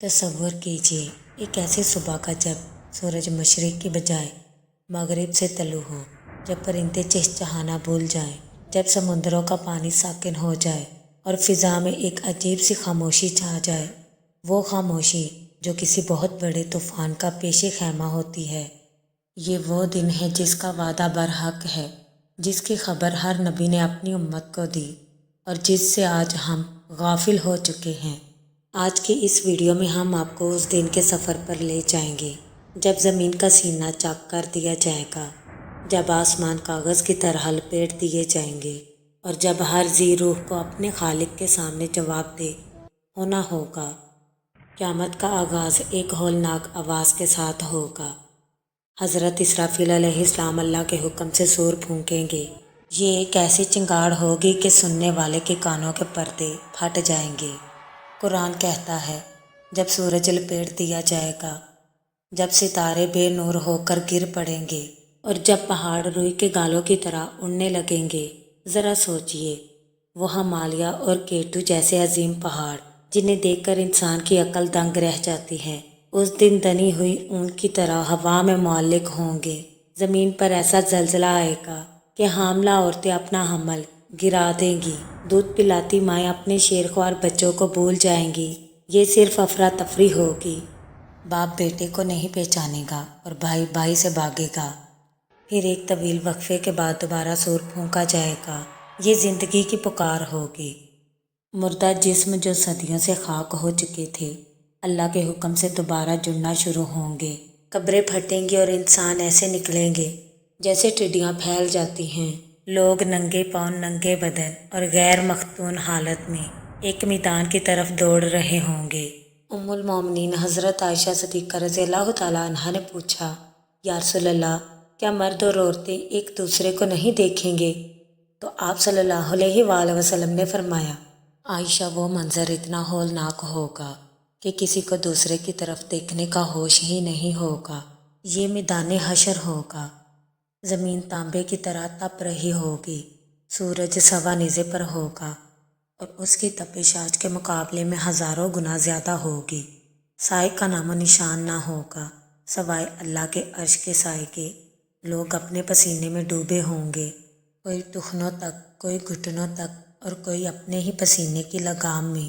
تصور کیجیے ایک ایسی صبح کا جب سورج مشرق کی بجائے مغرب سے طلوع ہو، جب پرندے چہچہانا بھول جائیں، جب سمندروں کا پانی ساکن ہو جائے اور فضا میں ایک عجیب سی خاموشی چھا جائے، وہ خاموشی جو کسی بہت بڑے طوفان کا پیش خیمہ ہوتی ہے۔ یہ وہ دن ہے جس کا وعدہ برحق ہے، جس کی خبر ہر نبی نے اپنی امت کو دی اور جس سے آج ہم غافل ہو چکے ہیں۔ آج کی اس ویڈیو میں ہم آپ کو اس دن کے سفر پر لے جائیں گے جب زمین کا سینہ چاک کر دیا جائے گا، جب آسمان کاغذ کی طرح لپیٹ دیے جائیں گے اور جب ہر ذی روح کو اپنے خالق کے سامنے جواب دہ ہونا ہوگا۔ قیامت کا آغاز ایک ہولناک آواز کے ساتھ ہوگا۔ حضرت اسرافیل علیہ السلام اللہ کے حکم سے سور پھونکیں گے۔ یہ ایک ایسی چنگاڑ ہوگی کہ سننے والے کے کانوں کے پردے پھٹ جائیں گے۔ قرآن کہتا ہے، جب سورج لپیٹ دیا جائے گا، جب ستارے بے نور ہو کر گر پڑیں گے اور جب پہاڑ روئی کے گالوں کی طرح اڑنے لگیں گے، ذرا سوچئے، وہ ہمالیہ اور کیٹو جیسے عظیم پہاڑ جنہیں دیکھ کر انسان کی عقل دنگ رہ جاتی ہے، اس دن دنی ہوئی اون کی طرح ہوا میں معلق ہوں گے۔ زمین پر ایسا زلزلہ آئے گا کہ حاملہ عورتیں اپنا حمل گرا دیں گی، دودھ پلاتی مائیں اپنے شیرخوار بچوں کو بھول جائیں گی۔ یہ صرف افراتفری ہوگی۔ باپ بیٹے کو نہیں پہچانے گا اور بھائی بھائی سے بھاگے گا۔ پھر ایک طویل وقفے کے بعد دوبارہ سور پھونکا جائے گا۔ یہ زندگی کی پکار ہوگی۔ مردہ جسم جو صدیوں سے خاک ہو چکے تھے، اللہ کے حکم سے دوبارہ جڑنا شروع ہوں گے۔ قبریں پھٹیں گی اور انسان ایسے نکلیں گے جیسے ٹڈیاں پھیل جاتی ہیں۔ لوگ ننگے پاؤں، ننگے بدن اور غیر مختون حالت میں ایک میدان کی طرف دوڑ رہے ہوں گے۔ ام المومنین حضرت عائشہ صدیقہ رضی اللہ تعالیٰ عنہا نے پوچھا، یا رسول اللہ، کیا مرد اور عورتیں ایک دوسرے کو نہیں دیکھیں گے؟ تو آپ صلی اللہ علیہ وآلہ وسلم نے فرمایا، عائشہ، وہ منظر اتنا ہولناک ہوگا کہ کسی کو دوسرے کی طرف دیکھنے کا ہوش ہی نہیں ہوگا۔ یہ میدان حشر ہوگا۔ زمین تانبے کی طرح تپ رہی ہوگی، سورج سوا نیزے پر ہوگا اور اس کی تپش آج کے مقابلے میں ہزاروں گنا زیادہ ہوگی۔ سائے کا نام و نشان نہ ہوگا سوائے اللہ کے عرش کے سائے کے۔ لوگ اپنے پسینے میں ڈوبے ہوں گے، کوئی ٹخنوں تک، کوئی گھٹنوں تک اور کوئی اپنے ہی پسینے کی لگام میں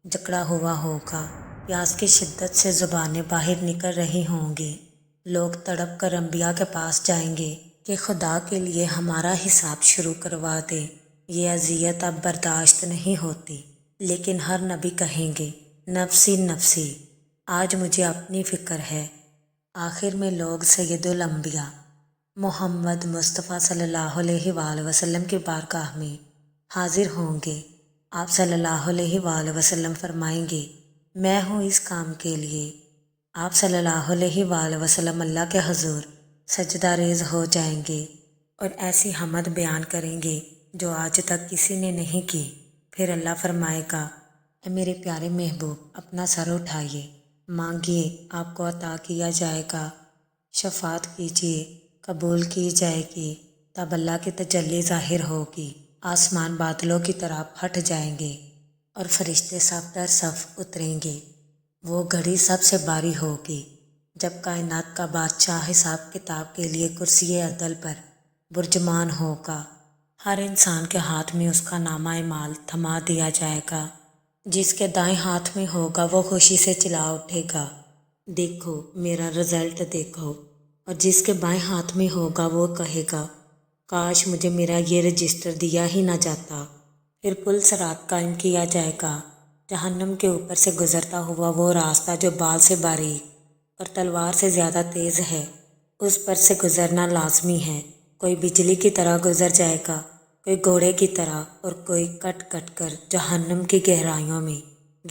جکڑا ہوا ہوگا۔ پیاس کی شدت سے زبانیں باہر نکل رہی ہوں گی۔ لوگ تڑپ کر انبیاء کے پاس جائیں گے کہ خدا کے لیے ہمارا حساب شروع کروا دے، یہ اذیت اب برداشت نہیں ہوتی۔ لیکن ہر نبی کہیں گے، نفسی نفسی، آج مجھے اپنی فکر ہے۔ آخر میں لوگ سید الانبیاء محمد مصطفیٰ صلی اللہ علیہ وآلہ وسلم کی بارگاہ میں حاضر ہوں گے۔ آپ صلی اللہ علیہ وآلہ وسلم فرمائیں گے، میں ہوں اس کام کے لیے۔ آپ صلی اللہ علیہ وآلہ وسلم اللہ کے حضور سجدہ ریز ہو جائیں گے اور ایسی حمد بیان کریں گے جو آج تک کسی نے نہیں کی۔ پھر اللہ فرمائے گا، اے میرے پیارے محبوب، اپنا سر اٹھائیے، مانگیے، آپ کو عطا کیا جائے گا، شفاعت کیجیے، قبول کی جائے گی۔ تب اللہ کی تجلی ظاہر ہوگی، آسمان بادلوں کی طرح پھٹ جائیں گے اور فرشتے صف در صف اتریں گے۔ وہ گھڑی سب سے باری ہوگی جب کائنات کا بادشاہ حساب کتاب کے لیے کرسی عدل پر برجمان ہوگا۔ ہر انسان کے ہاتھ میں اس کا نامہ اعمال تھما دیا جائے گا۔ جس کے دائیں ہاتھ میں ہوگا وہ خوشی سے چلا اٹھے گا، دیکھو میرا رزلٹ دیکھو، اور جس کے بائیں ہاتھ میں ہوگا وہ کہے گا، کاش مجھے میرا یہ رجسٹر دیا ہی نہ جاتا۔ پھر پل صراط قائم کیا جائے گا، جہنم کے اوپر سے گزرتا ہوا وہ راستہ جو بال سے باریک اور تلوار سے زیادہ تیز ہے، اس پر سے گزرنا لازمی ہے۔ کوئی بجلی کی طرح گزر جائے گا، کوئی گھوڑے کی طرح اور کوئی کٹ کٹ کر جہنم کی گہرائیوں میں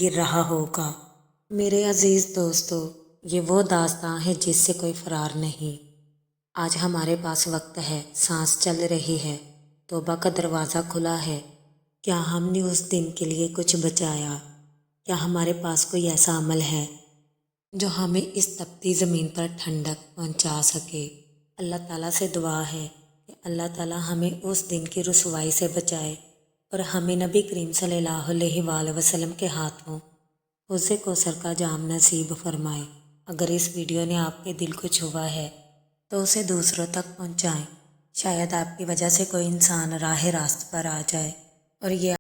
گر رہا ہوگا۔ میرے عزیز دوستو، یہ وہ داستاں ہے جس سے کوئی فرار نہیں۔ آج ہمارے پاس وقت ہے، سانس چل رہی ہے، توبہ کا دروازہ کھلا ہے۔ کیا ہم نے اس دن کے لیے کچھ بچایا؟ کیا ہمارے پاس کوئی ایسا عمل ہے جو ہمیں اس تپتی زمین پر ٹھنڈک پہنچا سکے؟ اللہ تعالیٰ سے دعا ہے کہ اللہ تعالیٰ ہمیں اس دن کی رسوائی سے بچائے اور ہمیں نبی کریم صلی اللہ علیہ وآلہ وسلم کے ہاتھوں اسے کوثر کا جام نصیب فرمائے۔ اگر اس ویڈیو نے آپ کے دل کو چھوا ہے تو اسے دوسروں تک پہنچائیں، شاید آپ کی وجہ سے کوئی انسان راہ راست پر آ جائے۔ اور یہ